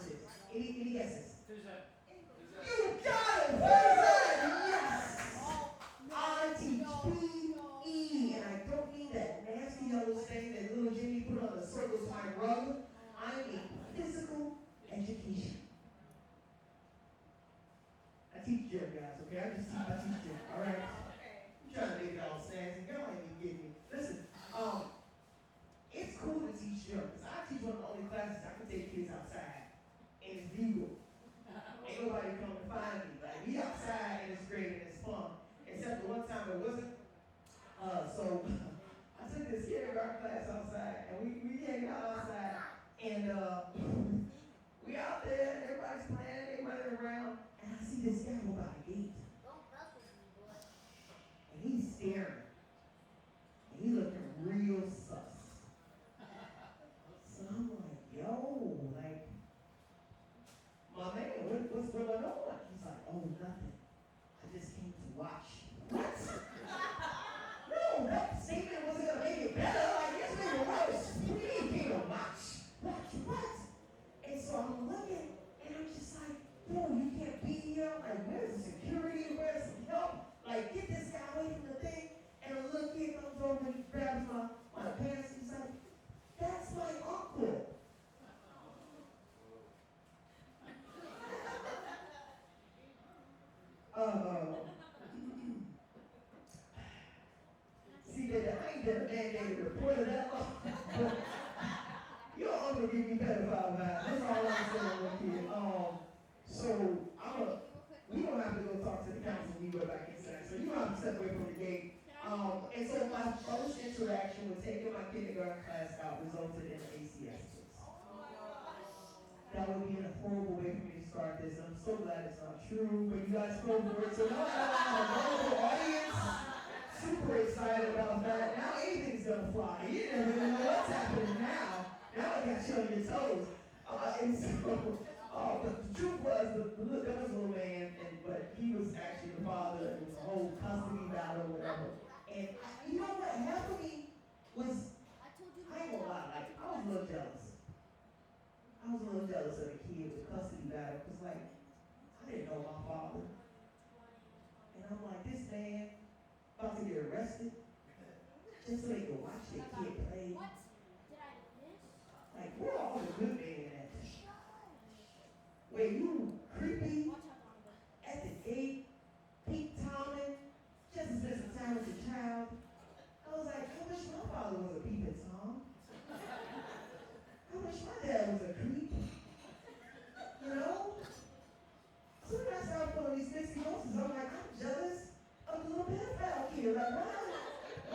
this is. Any guesses? Who's that? You got it! Who's that? Yes! I teach PE, and I don't mean that nasty yellow stain that little Jimmy put on the circles of my rug. I mean physical education. I teach gym, guys, okay? I teach gym, all right? I'm trying to make it all snazzy. Y'all ain't even getting me. Listen, it's cool to teach gym, because I teach one of the only classes I can take kids outside, and it's legal. Ain't nobody come to find me. Like, we outside, and it's great, and it's fun. Except the one time it wasn't. So I took this kindergarten class outside, and we hanging out outside, and we out there, and everybody's playing, they running around, and I see this guy go by the gate. And he's staring. And he looking real sus. So I'm like, yo, like, my man, what's going on? He's like, oh, nothing. I just came to watch. What? No, that statement wasn't going to make it better. Like, it's made it worse. What do you mean came to watch? Watch what? And so I'm looking, and I'm just like, yo, you can't be here. Like, where's the security? Where's some help? Like, get this guy away from the thing. And a little kid comes over and he grabs my pants, and he's like, that's my uncle. See, that I ain't been a mandated reporter that long. Your uncle give me pedophile vibes. That's all I'm saying, little kid. So we don't have to go talk to the council when we go back inside. So you don't have to step away from the gate. And so my first interaction with taking my kindergarten class out resulted in an ACS case. That would be a horrible way for me to start this. I'm so glad it's not true, but you guys go for it. So now I have a global audience, super excited about that. Now anything's gonna fly. You never know what's happening now. Now I got you on your toes. And so, but the truth was, there was a little man, but he was actually the father, and it was a whole custody battle, whatever. And you know what happened to me was, I ain't gonna lie, like, I was a little jealous. I was a little jealous of the kid with the custody battle, because, like, I didn't know my father. And I'm like, this man about to get arrested just so they could watch their kid play. What did I miss? Like, where are all the good men at? Wait, you creepy at the gate, Pete Tomlin, just to spend some time with your child. I was like, I wish my father was a peeping Tom. I wish my dad was a creep. You know? So then I started pulling these mixed emotions. I'm like, I'm jealous of the little pedophile kid. Like, why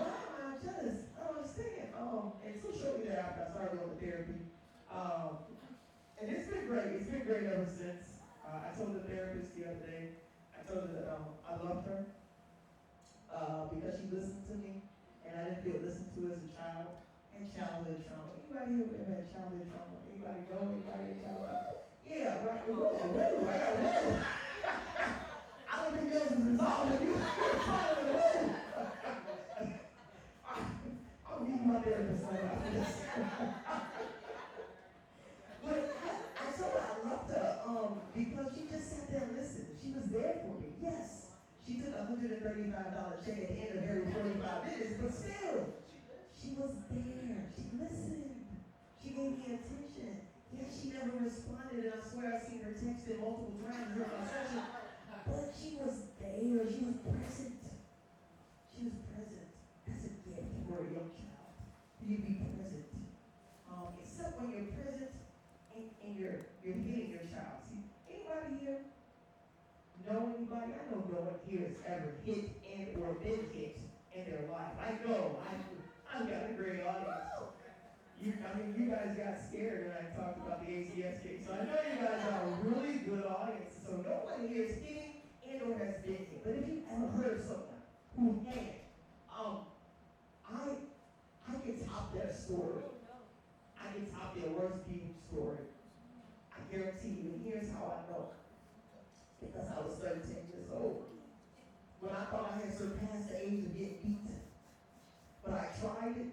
am I jealous? I don't understand. And so shortly thereafter, I started going to therapy. And it's been great. It's been great ever since. I told the therapist the other day, I told her that I loved her because she listened to me, and I didn't feel listened to as a child. And childhood trauma. Anybody here ever had childhood trauma? Anybody know anybody in childhood? Yeah, right. Whoa. I don't think this is resolved when you follow the room. I'll meet my therapist after this. But I told her I loved her because she just sat there and listened. She was there for me. Yes, she took a $135 check at the end of every 45 minutes, but still, she was there. She listened. She gave me attention. Yes, she never responded, and I swear I've seen her texting multiple times during my session. But she was there. She was present. She was present. That's a gift for a young child. You be present. Except when you're present and you're hitting your child. See, anybody here know anybody? I know no one here has ever hit and or been hit in their life. I know. I've got a great audience. You guys got scared when I talked about the ACS case. So I know you guys are a really good audience. So no one here is hitting and or has been hit. But if you've ever heard of someone who had, I can top their story. I can top their worst people's story. I guarantee you, and here's how I know. Because I was 13 years old. When I thought I had surpassed the age of getting beat. But I tried it.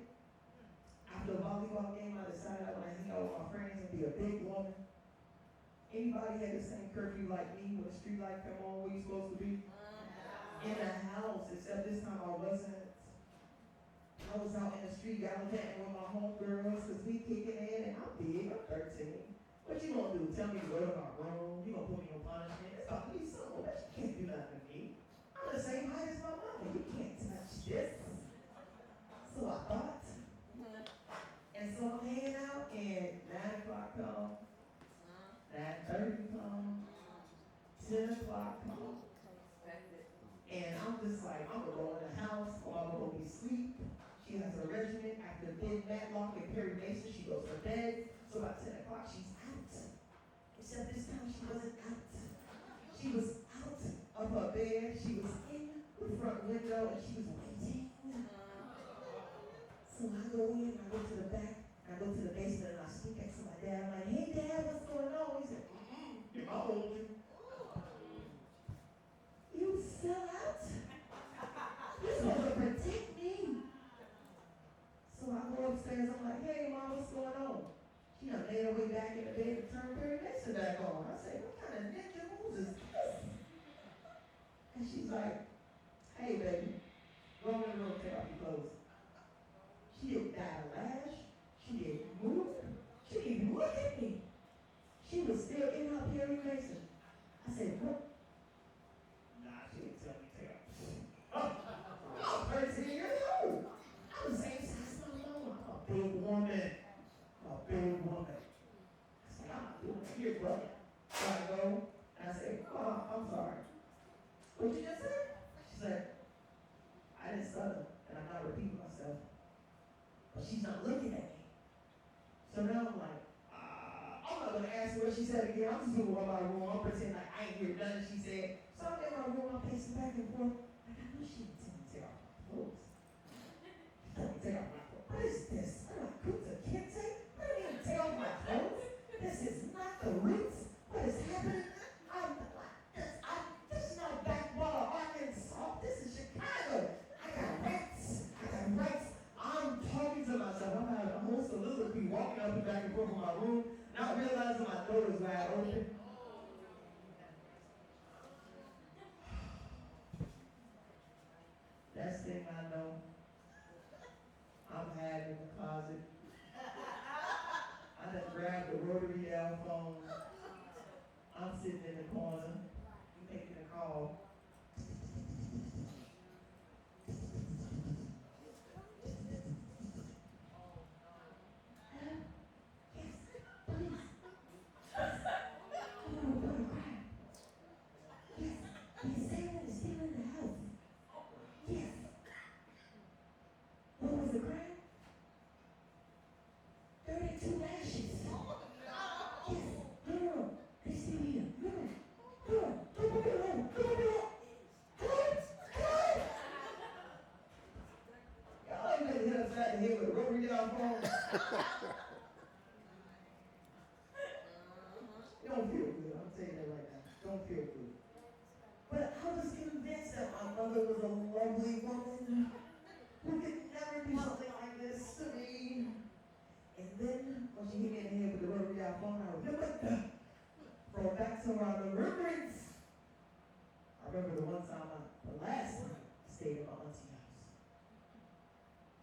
After a volleyball game, I decided I want to hang out with my friends and be a big woman. Anybody had the same curfew like me when the street light come on where you supposed to be? In the house, except this time I wasn't. I was out in the street gallivanting with my homegirls because we kicking in and I'm big, I'm 13. What you gonna do? Tell me to go to my room? You gonna put me on punishment? It's about to be something, but you can't do nothing to me. I'm the same height as my mama. You can't touch this. So I thought. And so I'm hanging out and 9 o'clock comes, 9:30 comes, 10 o'clock comes. And I'm just like, I'm gonna go in the house, or I'm gonna be asleep. She has a regimen. After Big Matlock and Perry Mason, she goes to bed. So about 10 o'clock, she's out. Except this time she wasn't out. She was out of her bed. She was in the front window and she was waiting. So I go in, I go to the back, I go to the basement and I speak next to my dad. I'm like, hey Dad, what's going on? He said, your mom told you. You fell out? You're supposed to protect me. So I go upstairs, I'm like, hey Mom, what's going on? She done made her way back in the bed and turned Perry Mason back on. I said, what kind of ninja moves is this? And she's like, hey baby, go in the room, take off your clothes. She didn't bat a lash. She didn't move. She didn't even look at me. She was still in her Perry Mason. I said, what? Nah, she didn't tell me to take off. I'm 13 years old. I'm the same size as my mama. I'm a big woman. I'm a big woman. I said, I'm not doing it here, brother. So I go, and I said, oh, I'm sorry. What you just say? She said, I didn't stutter, and I'm not repeating myself. But she's not looking at me. So now I'm like, I'm not going to ask her what she said again. I'm just going to go in my room. I'm pretending like I ain't hear nothing she said. So I'm in my room. I'm pacing back and forth. Like, I know she didn't tell me to take off my clothes. She told me to take off my clothes. What is this? I'm like, Kunta Kinte? I don't even take off my clothes. This is not the roots. What is happening? This is not backwater Arkansas. This is Chicago. I got rights. I'm talking to myself. I'm having a whole soliloquy, walking up and back and forth in my room, not realizing my door is wide open. Next thing I know, I'm hiding in the closet. I done grabbed the rotary dial phone. I'm sitting in the corner, making a call. Don't feel good. I'm saying that right now. Don't feel good. But I was convinced that my mother was a lovely woman who could never do something like this to me. And then when she hit me in the head with the rotary dial phone, I remembered from back to my remembrance. I remember the one time, the last time I stayed at my auntie's house.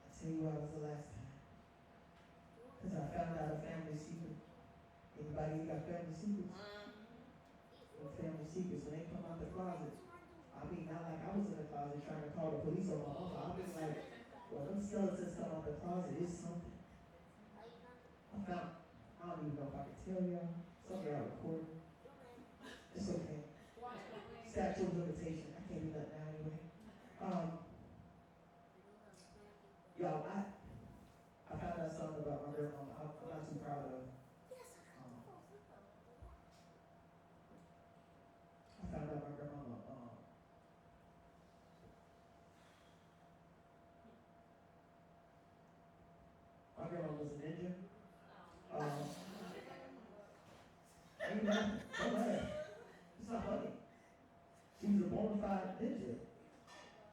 I tell you why it was the last time. Because I found out a family secret. Anybody who got family secrets? Family secrets, when they come out the closet, I mean, not like I was in the closet trying to call the police on my mama. I've been like, well, them skeletons come out the closet, it's something. I don't even know if I can tell y'all. Some of y'all recording. It's okay. Statute of limitation. I can't do that now anyway. Y'all, I found out something about my grandmama I'm not too proud of. I found out my grandmama, my grandma was a ninja. Ain't nothing. Don't laugh. It's not funny. She was a bona fide ninja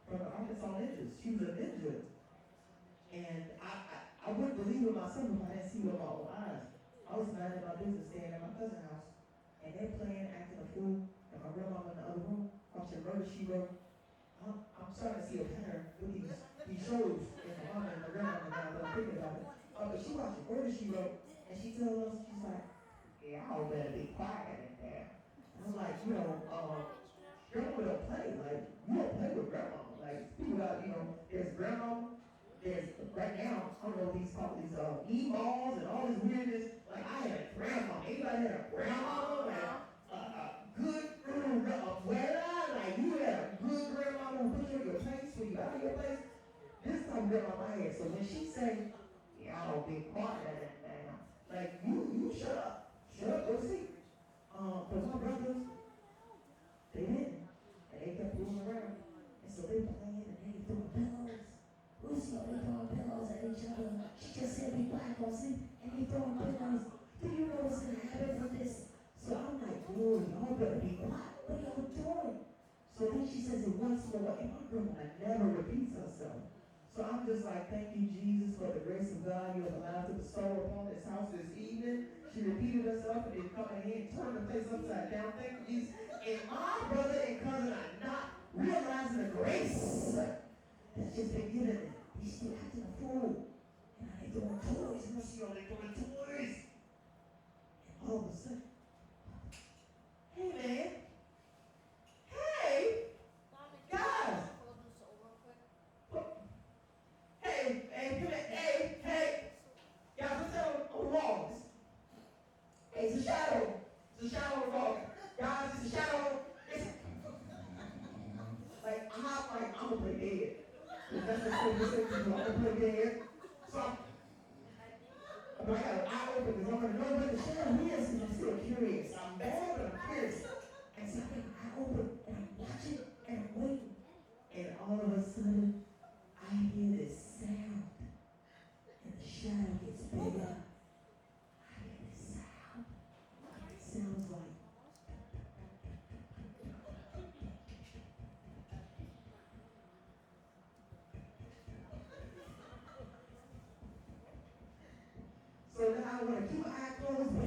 from the Arkansas Ninjas. She was a ninja. And I wouldn't believe it myself if I didn't see it with my own eyes. I was minding my business staying at my cousin's house. And they're playing, acting a fool, and my grandmama in the other room watching Murder, She Wrote. I'm starting to see a pattern with these shows, and my mama and my grandmama now that I'm thinking about it. But she watching Murder, She Wrote, and she tells us, she's like, y'all better be quiet in there. And I'm like, grandma don't play. Like, you don't play with grandma. Like, people got, there's grandma, there's, right now, I don't know what these call these e-balls and all this weirdness. Like, I had a grandma. Anybody had a grandma? Like, good abuela? Like, you had a good grandma who put you in your place when you out of your place? This time grandma my head. So when she say, y'all be quiet now. Like, you shut up. Shut up, go see. But my brothers, they didn't. And they kept moving around. And so they playing and they throwing pillows. Lucy, they throwing pillows at each other. She just said be quiet, go sleep. And they throwing pillows. Do you know what's going to happen from this? So I'm like, Lord, y'all better be quiet. What are y'all doing? So then she says it once more. And my grandma never repeats herself. So I'm just like, thank you, Jesus, for the grace of God you have allowed to bestow upon this house this evening. She repeated herself and then come in here and turn the place upside down. Thank you, Jesus. And my brother and cousin are not realizing the grace that's just been given them. He's still acting a fool. And now they throwing toys. Mercy on, they throwing toys. And all of a sudden, hey, man. Hey, guys. Hey, guys, what's up on the walls? Hey, it's a shadow. It's a shadow on the wall. Guys, it's a shadow. It's like, I'm gonna play dead. That's the thing, I'm gonna play dead. So, I got an eye open because I'm gonna know what the shadow is and I'm still curious. I'm bad, but I'm curious. And so I got an eye open and I'm watching and I'm waiting. And all of a sudden, I hear this sound. And the shadow gets bigger. I hear this sound. It sounds like. So now I want to keep my eye closed, but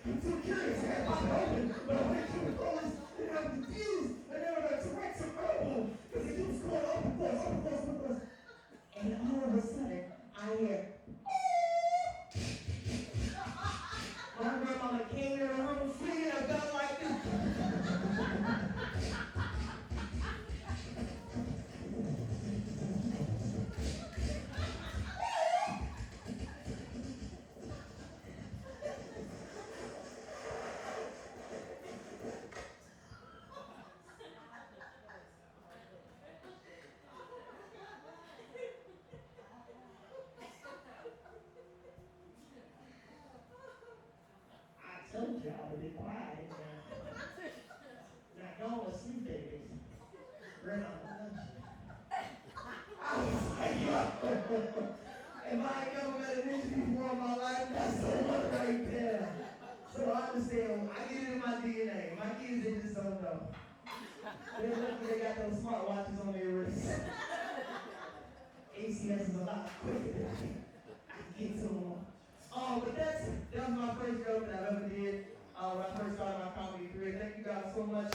I'm too curious. I got my eye open, but I want to keep it closed, and I'm confused. And then I'm going to correct some problem because it keeps going open, close. And all of a sudden, I hear. My grandmama came in the room swinging a bell like this. I told y'all to be quiet. Now go to sleep, babies. Grandma loves you. I was like, yo. If I ain't never met an Asian before in my life, that's the one right there. So I understand. I get it in my DNA. My kids, they just don't know. They're lucky they got those smartwatches on their wrists. ACS is a lot quicker than I can get to them. But that was my first joke that I ever did when I first started my comedy career. Thank you guys so much.